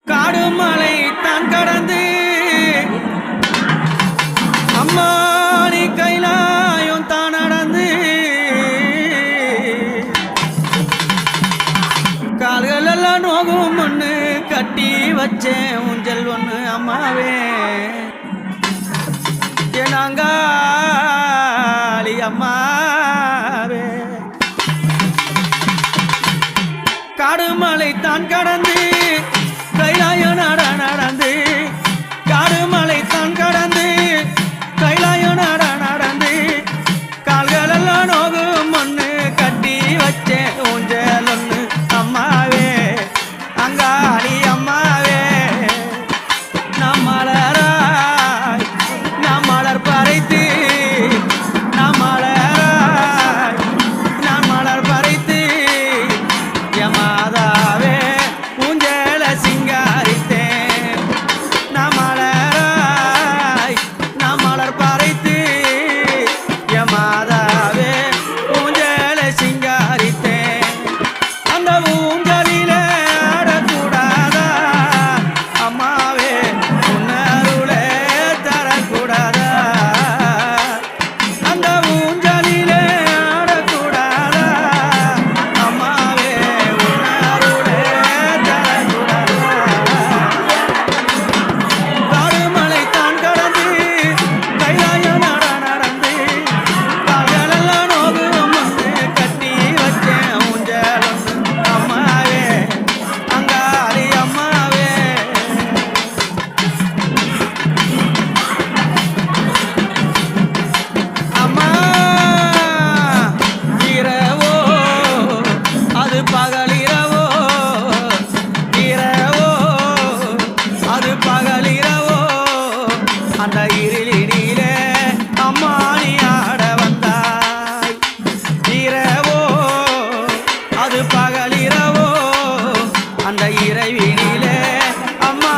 காடு மலை தான் கடந்து அம்மா நீ கைலாயம் தான் நடந்து கால்கள் எல்லாம் நோகும் ஒன்று கட்டி வச்சேன் ஊஞ்சல் ஒன்று அம்மாவே நாங்காளி அம்மாவே காடுமலை தான் கடந்து கைலாயம் நடந்து காடுமலை தான் கடந்து கைலாயம் நடந்து கால்கள் எல்லாம் நோகும் ஒன்று கட்டி வச்சேன் ஊஞ்சல் ஒன்று அம்மாவே அங்காளி அம்மாவே நாம் மலராய் நாம் மலர் பறைத்து நாம் மலராய் நாம் மலர் பறைத்து மாதாவே ஊஞ்சல சிங்காரித்தேன் நாம் மலராய் நாம் மலர் பறைத்து மாதாவே ஊஞ்சல சிங்காரித்தேன் அந்த ஊஞ்சலில ஆடக்கூடாதா அம்மாவே உன்னருளே தரக்கூடாதா அந்த ஊஞ்சலில ஆடக்கூடாதா அம்மாவே உன்னருளே தரக்கூடாதா காடுமலை தான் கடந்து கைலாயம் நடந்து கால்களெல்லாம் நோகும் வந்து கட்டி வச்சேன் ஊஞ்சல் அம்மாவே அங்காளி அம்மாவே அம்மா இரவோ அது பகலிரவோ இரவோ அது பகலிரவோ அந்த இருளினிலே அம்மா நீ ஆட வந்தாய் இரவோ அது பகலிரவோ அந்த இறைவினிலே அம்மா